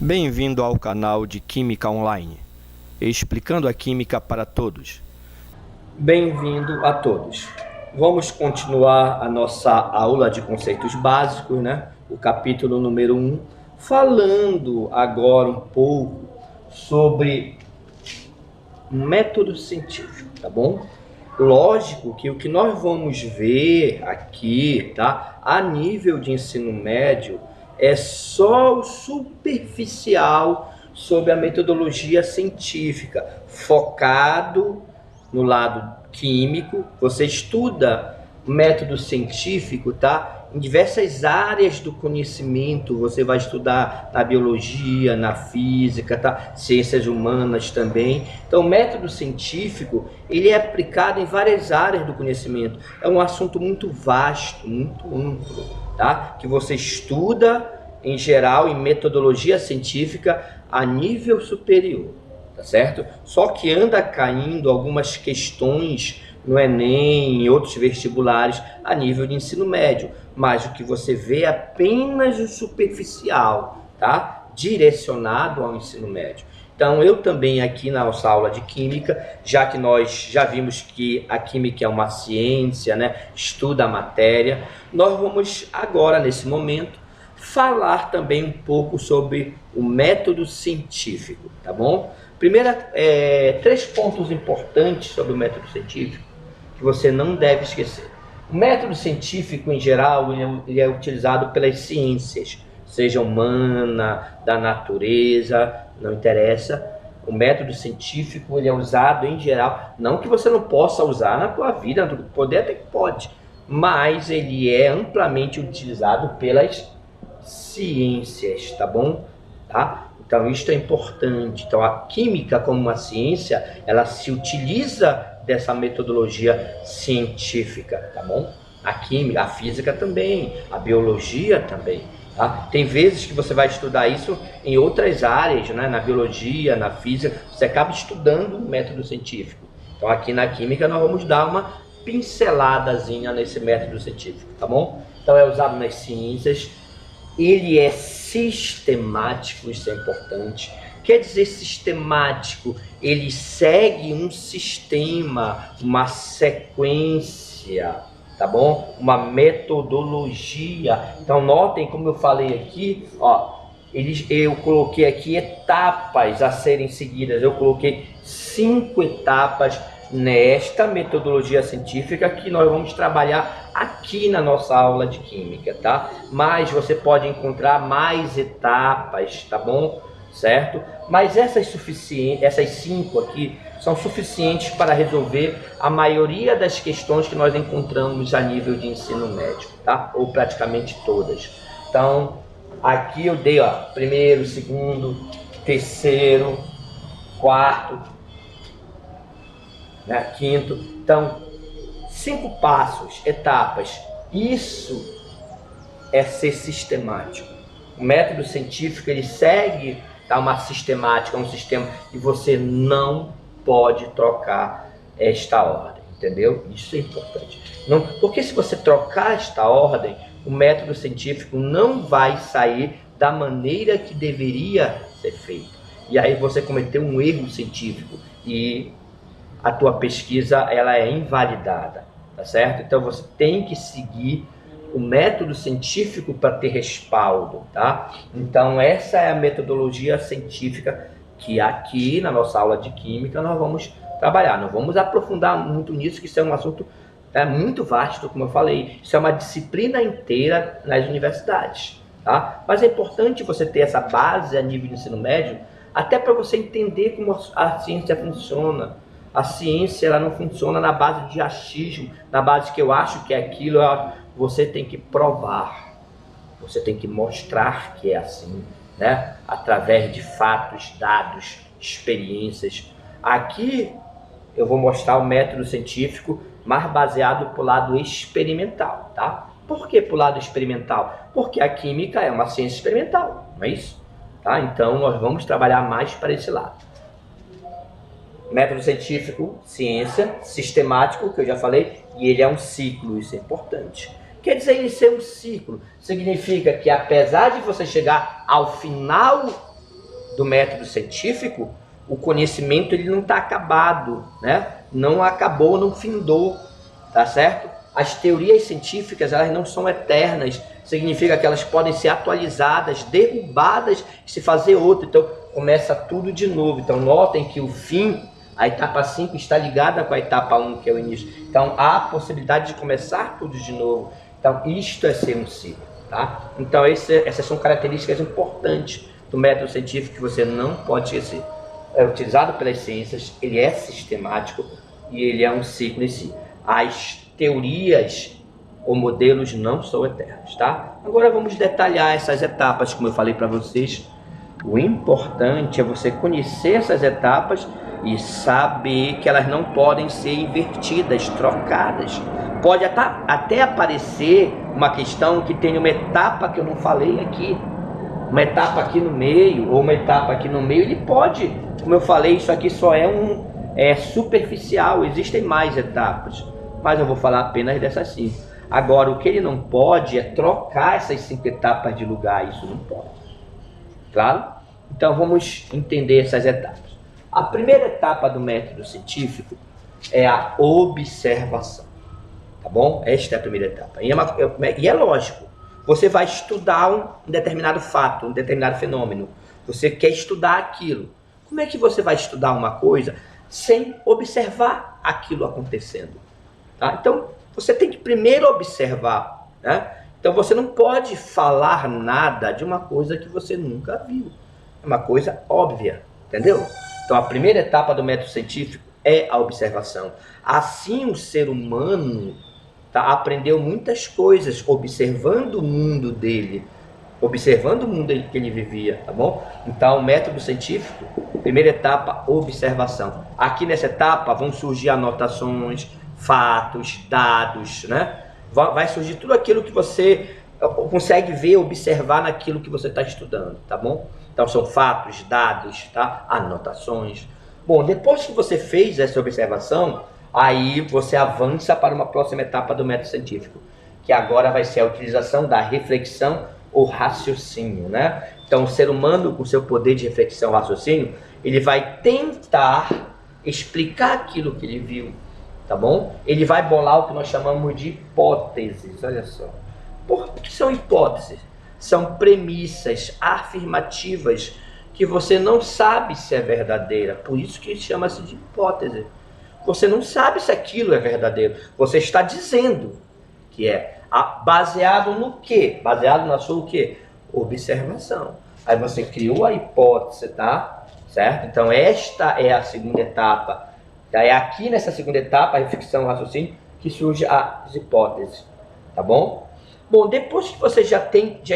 Bem-vindo ao canal de Química Online, explicando a química para todos. Bem-vindo a todos. Vamos continuar a nossa aula de conceitos básicos, né? O capítulo número 1, falando agora um pouco sobre método científico, tá bom? Lógico que o que nós vamos ver aqui, tá? A nível de ensino médio, é só o superficial sobre a metodologia científica, focado no lado químico. Você estuda método científico, tá? Em diversas áreas do conhecimento, você vai estudar na biologia, na física, tá? Ciências humanas também. Então, o método científico, ele é aplicado em várias áreas do conhecimento. É um assunto muito vasto, muito amplo, tá? Que você estuda, em geral, em metodologia científica a nível superior, tá certo? Só que anda caindo algumas questões no Enem, em outros vestibulares, a nível de ensino médio. Mas o que você vê é apenas o superficial, tá? Direcionado ao ensino médio. Então, eu também aqui na nossa aula de Química, já que nós já vimos que a Química é uma ciência, né? Estuda a matéria, nós vamos agora, nesse momento, falar também um pouco sobre o método científico, tá bom? Primeiro, 3 pontos importantes sobre o método científico que você não deve esquecer. O método científico, em geral, ele é utilizado pelas ciências, seja humana, da natureza, não interessa. O método científico ele é usado, em geral, não que você não possa usar na tua vida, poder até que pode, mas ele é amplamente utilizado pelas ciências, tá bom? Tá? Então, isso é importante. Então, a química como uma ciência, ela se utiliza dessa metodologia científica, tá bom? A química, a física também, a biologia também, tá? Tem vezes que você vai estudar isso em outras áreas, né? Na biologia, na física, você acaba estudando o método científico. Então, aqui na química, nós vamos dar uma pinceladazinha nesse método científico, tá bom? Então, é usado nas ciências. Ele é sistemático, isso é importante. Quer dizer sistemático, ele segue um sistema, uma sequência, tá bom? Uma metodologia. Então notem como eu falei aqui, ó, eu coloquei aqui etapas a serem seguidas. Eu coloquei 5 etapas nesta metodologia científica que nós vamos trabalhar aqui na nossa aula de Química, tá? Mas você pode encontrar mais etapas, tá bom? Certo? Mas essas 5 aqui são suficientes para resolver a maioria das questões que nós encontramos a nível de ensino médio, tá? Ou praticamente todas. Então, aqui eu dei, ó, primeiro, segundo, terceiro, quarto, né, quinto. Então, 5 passos, etapas. Isso é ser sistemático. O método científico, ele segue uma sistemática, um sistema, e você não pode trocar esta ordem, entendeu? Isso é importante. Não, porque se você trocar esta ordem, o método científico não vai sair da maneira que deveria ser feito. E aí você cometeu um erro científico e a tua pesquisa ela é invalidada, tá certo? Então você tem que seguir o método científico para ter respaldo, tá? Então essa é a metodologia científica que aqui na nossa aula de Química nós vamos trabalhar. Não vamos aprofundar muito nisso, que isso é um assunto muito vasto, como eu falei. Isso é uma disciplina inteira nas universidades, tá? Mas é importante você ter essa base a nível de ensino médio, até para você entender como a ciência funciona. A ciência ela não funciona na base de achismo, na base que eu acho que é aquilo. Você tem que provar, você tem que mostrar que é assim, né? Através de fatos, dados, experiências. Aqui eu vou mostrar o método científico, mas baseado para o lado experimental, tá? Por que para o lado experimental? Porque a química é uma ciência experimental, não é isso? Tá? Então nós vamos trabalhar mais para esse lado. Método científico, ciência, sistemático, que eu já falei, e ele é um ciclo, isso é importante. Quer dizer, ele ser um ciclo, significa que apesar de você chegar ao final do método científico, o conhecimento ele não está acabado, né? Não acabou, não findou, tá certo? As teorias científicas, elas não são eternas, significa que elas podem ser atualizadas, derrubadas e se fazer outra. Então, começa tudo de novo. Então, notem que o fim, a etapa 5 está ligada com a etapa 1, que é o início. Então, há a possibilidade de começar tudo de novo. Então, isto é ser um ciclo, tá? Então, essas são características importantes do método científico que você não pode esquecer. É utilizado pelas ciências, ele é sistemático e ele é um ciclo em si. As teorias ou modelos não são eternos, tá? Agora vamos detalhar essas etapas, como eu falei para vocês. O importante é você conhecer essas etapas e saber que elas não podem ser invertidas, trocadas. Pode até aparecer uma questão que tem uma etapa que eu não falei aqui, uma etapa aqui no meio, ou uma etapa aqui no meio. Ele pode, como eu falei, isso aqui só é superficial, existem mais etapas, mas eu vou falar apenas dessas 5. Agora, o que ele não pode é trocar essas 5 etapas de lugar, isso não pode. Claro? Então vamos entender essas etapas. A primeira etapa do método científico é a observação, tá bom? Esta é a primeira etapa. E é lógico, você vai estudar um determinado fato, um determinado fenômeno. Você quer estudar aquilo. Como é que você vai estudar uma coisa sem observar aquilo acontecendo? Tá? Então, você tem que primeiro observar, né? Então, você não pode falar nada de uma coisa que você nunca viu. É uma coisa óbvia, entendeu? Então, a primeira etapa do método científico é a observação. Assim, o ser humano aprendeu muitas coisas observando o mundo dele, observando o mundo que ele vivia, tá bom? Então, o método científico, primeira etapa, observação. Aqui nessa etapa vão surgir anotações, fatos, dados, né? Vai surgir tudo aquilo que você consegue ver, observar naquilo que você está estudando, tá bom? Então, são fatos, dados, tá? Anotações. Bom, depois que você fez essa observação, aí você avança para uma próxima etapa do método científico, que agora vai ser a utilização da reflexão ou raciocínio, né? Então, o ser humano, com seu poder de reflexão, raciocínio, ele vai tentar explicar aquilo que ele viu, tá bom? Ele vai bolar o que nós chamamos de hipóteses, olha só. Por que são hipóteses? São premissas afirmativas que você não sabe se é verdadeira, por isso que chama-se de hipótese. Você não sabe se aquilo é verdadeiro, você está dizendo que é. Baseado no quê? Baseado na sua o quê? Observação. Aí você criou a hipótese, tá? Certo? Então esta é a segunda etapa. É aqui nessa segunda etapa, a reflexão, o raciocínio, que surge as hipóteses, tá bom? Bom, depois que você já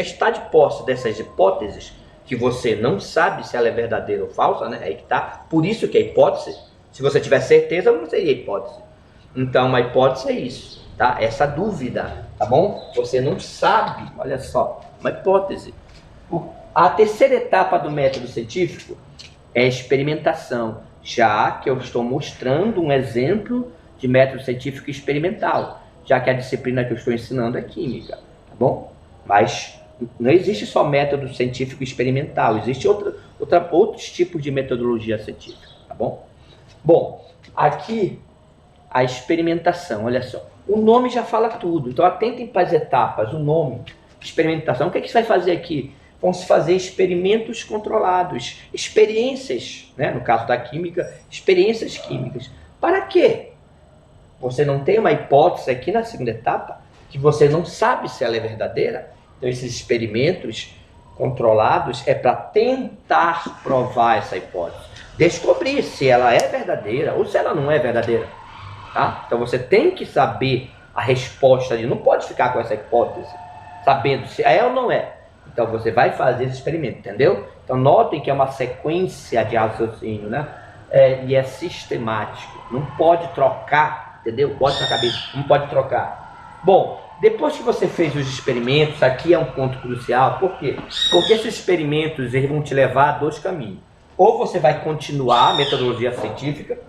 está de posse dessas hipóteses, que você não sabe se ela é verdadeira ou falsa, né? Aí que tá. Por isso que é hipótese. Se você tiver certeza, não seria hipótese. Então, uma hipótese é isso, tá? Essa dúvida, tá bom? Você não sabe, olha só, uma hipótese. A terceira etapa do método científico é a experimentação, já que eu estou mostrando um exemplo de método científico experimental, já que a disciplina que eu estou ensinando é química, tá bom? Mas não existe só método científico experimental, existe outros tipos de metodologia científica, tá bom? Bom, aqui a experimentação, olha só, o nome já fala tudo, então atentem para as etapas, o nome, experimentação. O que é que você vai fazer aqui? Vão se fazer experimentos controlados, experiências, né? No caso da química, experiências químicas. Para quê? Você não tem uma hipótese aqui na segunda etapa, que você não sabe se ela é verdadeira? Então esses experimentos controlados é para tentar provar essa hipótese, descobrir se ela é verdadeira ou se ela não é verdadeira, tá? Então você tem que saber a resposta ali, não pode ficar com essa hipótese, sabendo se é ou não é. Então você vai fazer esse experimento, entendeu? Então notem que é uma sequência de raciocínio, né? E é sistemático, não pode trocar, entendeu? Bota na cabeça, não pode trocar. Bom, depois que você fez os experimentos, aqui é um ponto crucial, por quê? Porque esses experimentos eles vão te levar a 2 caminhos. Ou você vai continuar a metodologia científica,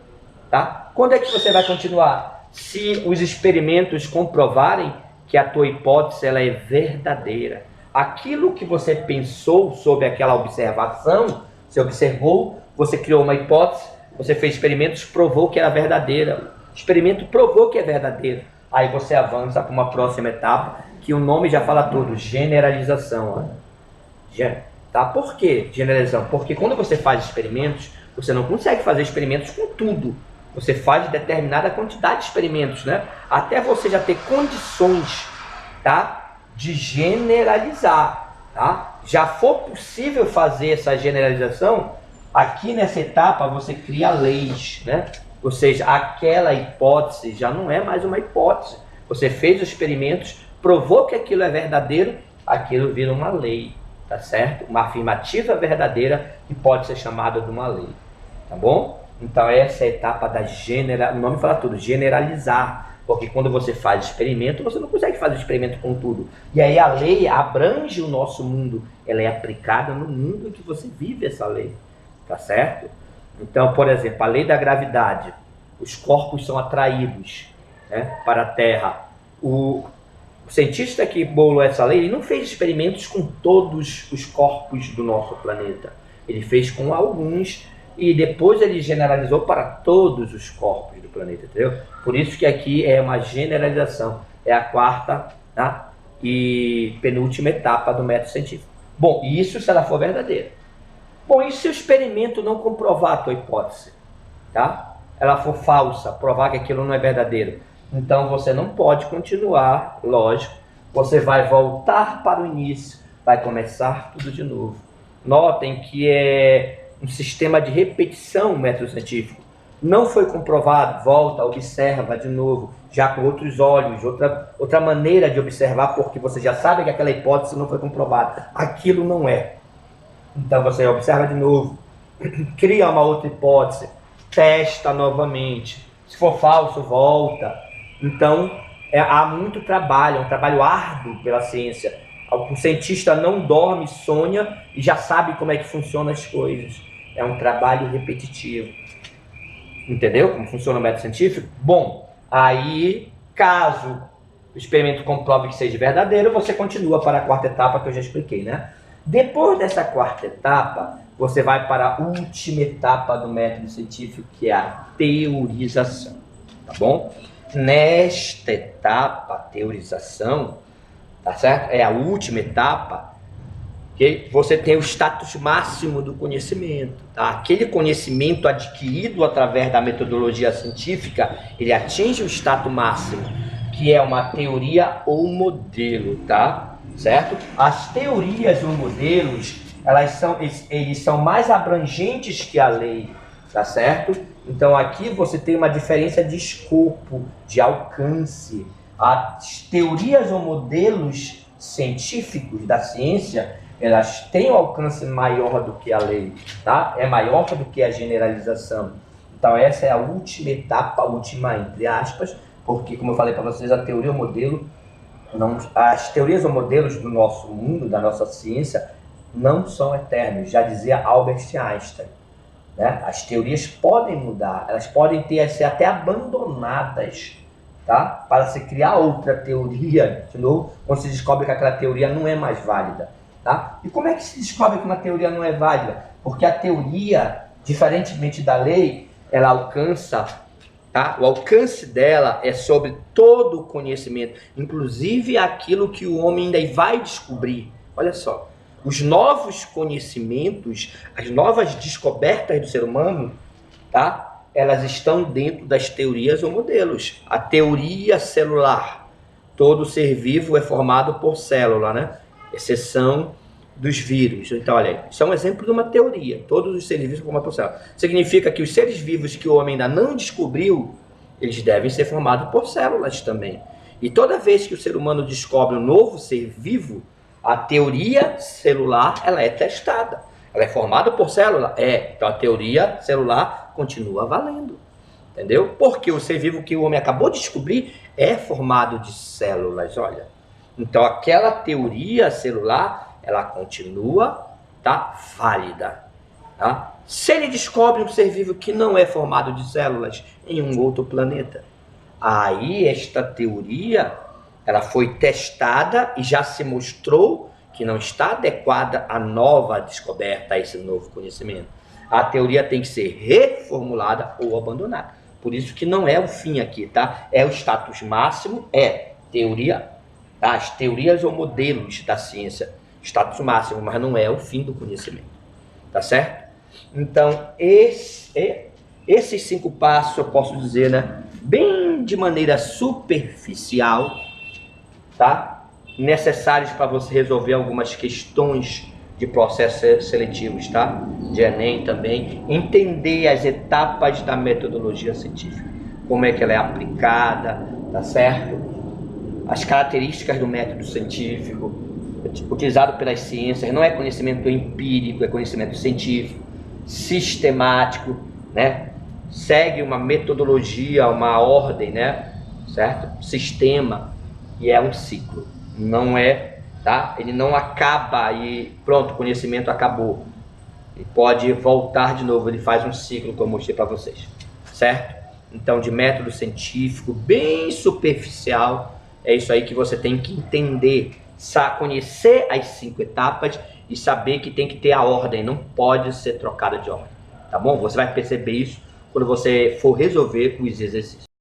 tá? Quando é que você vai continuar? Se os experimentos comprovarem que a tua hipótese ela é verdadeira. Aquilo que você pensou sobre aquela observação Você observou, você criou uma hipótese, você fez experimentos, provou que era verdadeira. O experimento provou que é verdadeiro. Aí você avança para uma próxima etapa, que o nome já fala tudo, generalização. Tá? Por que generalização? Porque quando você faz experimentos, você não consegue fazer experimentos com tudo. Você faz determinada quantidade de experimentos, né? Até você já ter condições, tá? De generalizar, tá? Já for possível fazer essa generalização, aqui nessa etapa você cria leis, né? Ou seja, aquela hipótese já não é mais uma hipótese. Você fez os experimentos, provou que aquilo é verdadeiro, aquilo vira uma lei, tá certo? Uma afirmativa verdadeira que pode ser chamada de uma lei, tá bom? Então essa é a etapa da o nome fala tudo, generalizar, porque quando você faz experimento, você não consegue fazer experimento com tudo. E aí a lei abrange o nosso mundo, ela é aplicada no mundo em que você vive essa lei, tá certo? Então, por exemplo, a lei da gravidade, os corpos são atraídos, né, para a Terra. O cientista que bolou essa lei, ele não fez experimentos com todos os corpos do nosso planeta, ele fez com alguns, e depois ele generalizou para todos os corpos do planeta, entendeu? Por isso que aqui é uma generalização, é a quarta, tá? E penúltima etapa do método científico. Bom, isso se ela for verdadeira. Bom, e se o experimento não comprovar a tua hipótese, tá? Ela for falsa, provar que aquilo não é verdadeiro, então você não pode continuar, lógico, você vai voltar para o início, vai começar tudo de novo. Notem que é um sistema de repetição, o método científico. Não foi comprovado, volta, observa de novo, já com outros olhos, outra maneira de observar, porque você já sabe que aquela hipótese não foi comprovada. Aquilo não é. Então você observa de novo, cria uma outra hipótese, testa novamente. Se for falso, volta. Então há muito trabalho, é um trabalho árduo pela ciência. O cientista não dorme, sonha e já sabe como é que funcionam as coisas. É um trabalho repetitivo. Entendeu como funciona o método científico? Bom, aí, caso o experimento comprove que seja verdadeiro, você continua para a quarta etapa que eu já expliquei, né? Depois dessa quarta etapa, você vai para a última etapa do método científico, que é a teorização, tá bom? Nesta etapa, a teorização, tá certo? É a última etapa, que você tem o status máximo do conhecimento, tá? Aquele conhecimento adquirido através da metodologia científica, ele atinge o status máximo, que é uma teoria ou modelo, tá? Certo? As teorias ou modelos, eles são mais abrangentes que a lei, tá certo? Então aqui você tem uma diferença de escopo, de alcance. As teorias ou modelos científicos da ciência, elas têm um alcance maior do que a lei, tá? É maior do que a generalização. Então essa é a última etapa, a última entre aspas, porque como eu falei para vocês, a teoria ou modelo, as teorias ou modelos do nosso mundo, da nossa ciência, não são eternos, já dizia Albert Einstein, né? As teorias podem mudar, elas podem ser até abandonadas, tá? Para se criar outra teoria, de novo, quando se descobre que aquela teoria não é mais válida. Tá? E como é que se descobre que uma teoria não é válida? Porque a teoria, diferentemente da lei, ela alcança, tá? O alcance dela é sobre todo o conhecimento, inclusive aquilo que o homem ainda vai descobrir. Olha só, os novos conhecimentos, as novas descobertas do ser humano, tá? Elas estão dentro das teorias ou modelos. A teoria celular, todo ser vivo é formado por célula, né? Exceção dos vírus. Então, olha aí, isso é um exemplo de uma teoria. Todos os seres vivos são formados por células. Significa que os seres vivos que o homem ainda não descobriu, eles devem ser formados por células também. E toda vez que o ser humano descobre um novo ser vivo, a teoria celular, ela é testada. Ela é formada por célula? É. Então, a teoria celular continua valendo. Entendeu? Porque o ser vivo que o homem acabou de descobrir é formado de células, olha. Então, aquela teoria celular, ela continua, tá, válida. Tá? Se ele descobre um ser vivo que não é formado de células em um outro planeta, aí esta teoria, ela foi testada e já se mostrou que não está adequada à nova descoberta, a esse novo conhecimento, a teoria tem que ser reformulada ou abandonada. Por isso que não é o fim aqui, tá? É o status máximo, teoria, tá? As teorias ou modelos da ciência, status máximo, mas não é o fim do conhecimento, tá certo? Então, esses 5 passos, eu posso dizer, né, bem de maneira superficial, tá? Necessários para você resolver algumas questões de processos seletivos, tá? De Enem também. Entender as etapas da metodologia científica, como é que ela é aplicada, tá certo? As características do método científico utilizado pelas ciências. Não é conhecimento empírico, é conhecimento científico, sistemático, né? Segue uma metodologia, uma ordem, né? Certo? Sistema, e é um ciclo. Não é, tá? Ele não acaba e pronto, o conhecimento acabou. Ele pode voltar de novo, ele faz um ciclo, como eu mostrei para vocês, certo? Então, de método científico bem superficial, é isso aí que você tem que entender, conhecer as 5 etapas e saber que tem que ter a ordem, não pode ser trocada de ordem, tá bom? Você vai perceber isso quando você for resolver os exercícios.